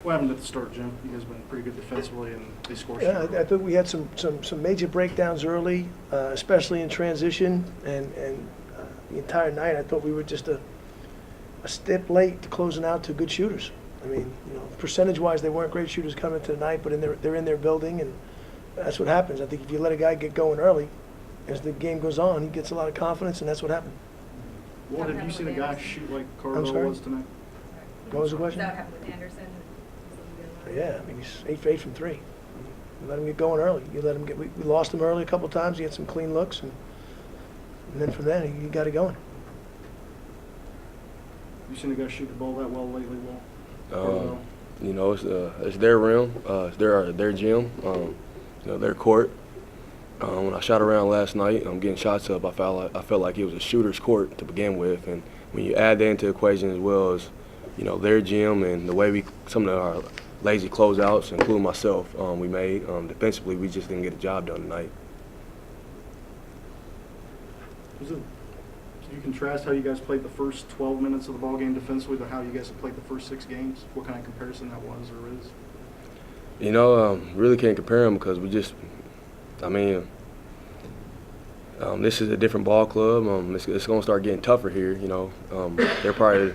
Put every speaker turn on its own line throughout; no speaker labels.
What happened at the start, Jim? You guys have been pretty good defensively, and they scored.
Yeah, I thought we had some major breakdowns early, especially in transition, and the entire night I thought we were just a step late to closing out to good shooters. I mean, percentage-wise, they weren't great shooters coming to the night, but they're in their building, and that's what happens. I think if you let a guy get going early, as the game goes on, he gets a lot of confidence, and that's what happened.
What have you seen a guy shoot like Carlo was tonight?
What was the question?
Does that happen with Anderson?
Yeah, I mean, he's 8 for 8 from 3. You let him get going early. You let him get. We lost him early a couple of times. He had some clean looks, and then from then he got it going.
You seen a guy shoot the ball that well lately, Will?
It's their rim, it's their gym, their court. When I shot around last night, I'm getting shots up. I felt like it was a shooter's court to begin with, and when you add that into the equation as well as their gym and the way some of our lazy closeouts, including myself, we made defensively, we just didn't get the job done tonight.
Can you contrast how you guys played the first 12 minutes of the ball game defensively to how you guys have played the first 6 games? What kind of comparison that was or is?
Really can't compare them because this is a different ball club. It's going to start getting tougher here. They're probably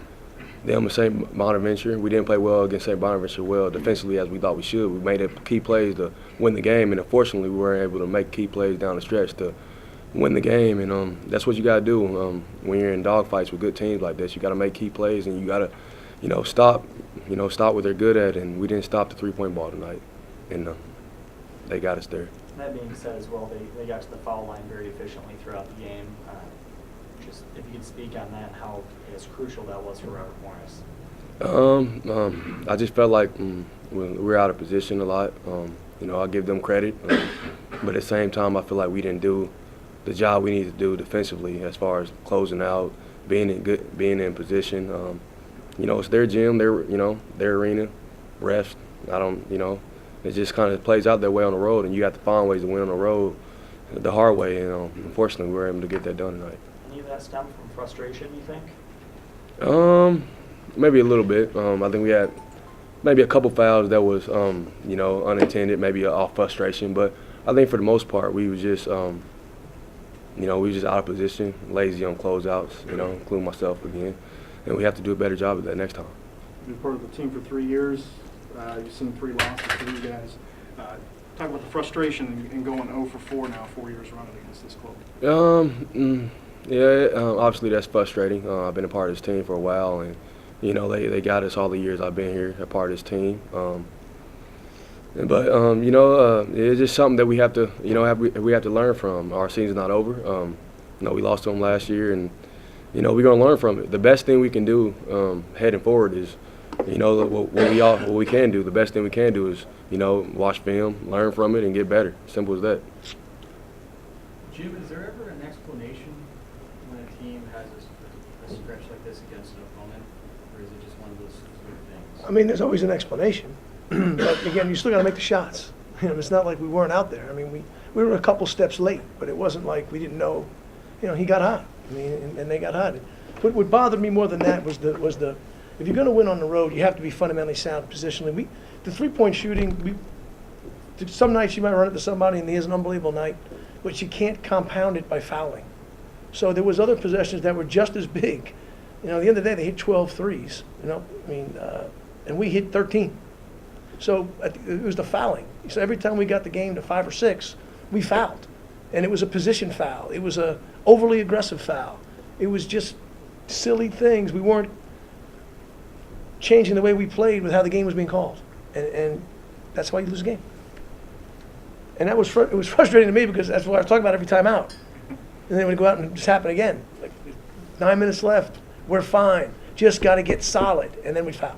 them and St. Bonaventure. We didn't play well against St. Bonaventure defensively as we thought we should. We made key plays to win the game, and unfortunately, we weren't able to make key plays down the stretch to win the game. And that's what you got to do when you're in dogfights with good teams like this. You got to make key plays, and you got to stop what they're good at. And we didn't stop the three-point ball tonight, and they got us there.
That being said as well, they got to the foul line very efficiently throughout the game. Just if you could speak on that and how crucial that was for Robert Morris.
I just felt like we were out of position a lot. I'll give them credit, but at the same time, I feel like we didn't do the job we need to do defensively as far as closing out, being in position. It's their gym, their arena, refs. It just kind of plays out that way on the road, and you have to find ways to win on the road the hard way. Unfortunately, we were able to get that done tonight.
Any of that stemmed from frustration, you think?
Maybe a little bit. I think we had maybe a couple fouls that was, unintended, maybe off frustration. But I think for the most part, we was just, we were just out of position, lazy on closeouts, including myself again. And we have to do a better job of that next time.
You've been part of the team for 3 years. You've seen 3 losses for you guys. Talk about the frustration in going 0 for 4 now, 4 years running against this club.
Obviously that's frustrating. I've been a part of this team for a while, and they got us all the years I've been here, a part of this team. It's just something that we have to, we have to learn from. Our season's not over. We lost to them last year, and we're going to learn from it. The best thing we can do heading forward is, what we can do. The best thing we can do is, watch film, learn from it, and get better. Simple as that.
Jim, is there ever an explanation when a team has a stretch like this against an opponent, or is it just one of those sort of things?
I mean, there's always an explanation, but again, you still got to make the shots. It's not like we weren't out there. I mean, we were a couple steps late, but it wasn't like we didn't know. He got hot. I mean, and they got hot. What bothered me more than that was the if you're going to win on the road, you have to be fundamentally sound positionally. The three-point shooting, some nights you might run it to somebody and he has an unbelievable night, but you can't compound it by fouling. So there was other possessions that were just as big. At the end of the day, they hit 12 threes, and we hit 13. So it was the fouling. So every time we got the game to 5 or 6, we fouled. And it was a position foul. It was a overly aggressive foul. It was just silly things. We weren't changing the way we played with how the game was being called. And that's why you lose a game. And it was frustrating to me because that's what I was talking about every time out. And then we go out and just happen again. Like 9 minutes left, we're fine. Just got to get solid, and then we foul.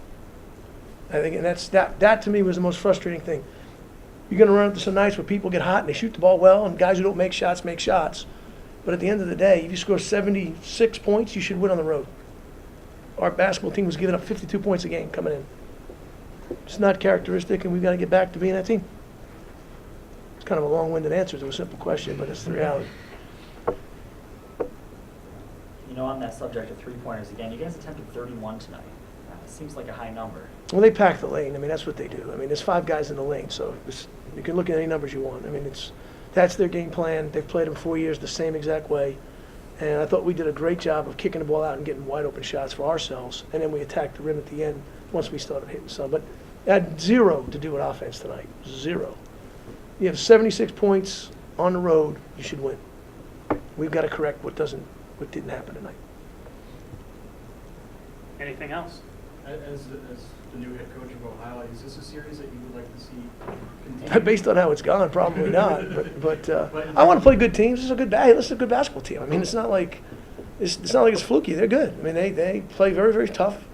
I think, and that to me was the most frustrating thing. You're going to run into some nights where people get hot and they shoot the ball well, and guys who don't make shots make shots. But at the end of the day, if you score 76 points, you should win on the road. Our basketball team was giving up 52 points a game coming in. It's not characteristic, and we've got to get back to being that team. It's kind of a long-winded answer to a simple question, but it's the reality.
On that subject of three-pointers again, you guys attempted 31 tonight. Seems like a high number.
Well, they pack the lane. I mean, that's what they do. I mean, there's 5 guys in the lane, so you can look at any numbers you want. I mean, that's their game plan. They've played them 4 years the same exact way. And I thought we did a great job of kicking the ball out and getting wide open shots for ourselves. And then we attacked the rim at the end once we started hitting some. But it had 0 to do with offense tonight. 0. You have 76 points on the road, you should win. We've got to correct what didn't happen tonight.
Anything else?
As the new head coach of Ohio, is this a series that you would like to see continue?
Based on how it's gone, probably not. But I want to play good teams. This is a good basketball team. I mean, it's not like it's fluky. They're good. I mean, they play very, very tough.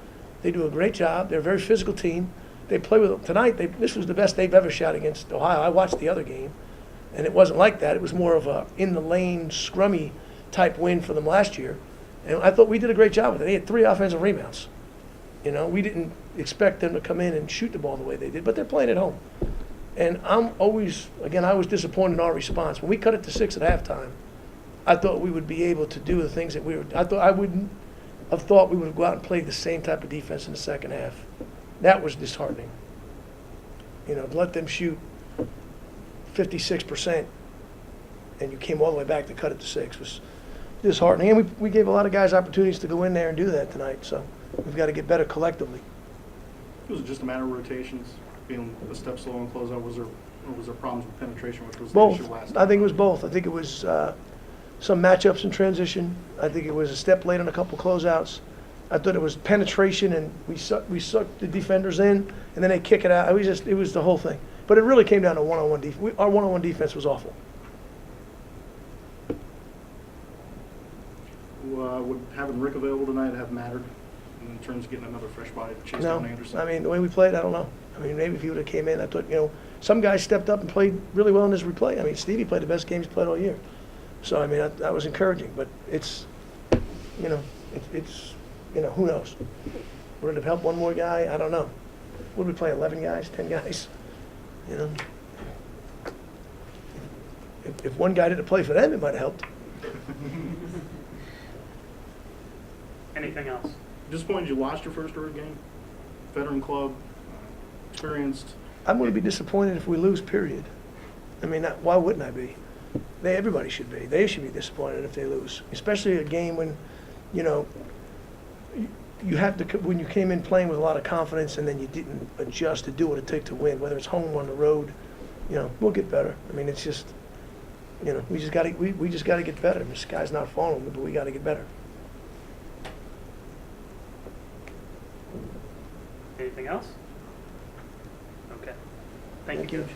They do a great job. They're a very physical team. They play with tonight. This was the best they've ever shot against Ohio. I watched the other game, and it wasn't like that. It was more of a in the lane, scrummy type win for them last year. And I thought we did a great job with it. They had 3 offensive rebounds. You know, we didn't expect them to come in and shoot the ball the way they did, but they're playing at home. And I was disappointed in our response. When we cut it to 6 at halftime, I thought we would be able to do the things that I wouldn't have thought we would go out and play the same type of defense in the second half. That was disheartening. You know, to let them shoot 56% and you came all the way back to cut it to 6 was disheartening. And we gave a lot of guys opportunities to go in there and do that tonight, so we've got to get better collectively.
Was it just a matter of rotations, being a step slow and closeout? Was there problems with penetration, which was the
Both.
issue last
I think it was both. I think it was some matchups in transition. I think it was a step late on a couple closeouts. I thought it was penetration, and we sucked the defenders in, and then they kick it out. It was the whole thing. But it really came down to one-on-one defense. Our one-on-one defense was awful.
Would having Rick available tonight have mattered in terms of getting another fresh body to chase down Anderson?
I mean, the way we played, I don't know. I mean, maybe if he would have came in, I thought, some guys stepped up and played really well in his replay. I mean, Stevie played the best game he's played all year. So, I mean, that was encouraging. But it's who knows? Would it have helped one more guy? I don't know. Would we play 11 guys, 10 guys? If one guy didn't play for them, it might have helped.
Anything else?
Disappointed you lost your first road game? Veteran club, experienced.
I'm going to be disappointed if we lose, period. I mean, why wouldn't I be? Everybody should be. They should be disappointed if they lose, especially a game when, you have to, when you came in playing with a lot of confidence and then you didn't adjust to do what it takes to win, whether it's home or on the road. We'll get better. I mean, it's just, we just got to get better. The sky's not falling, but we got to get better.
Anything else? Okay. Thank you.
you.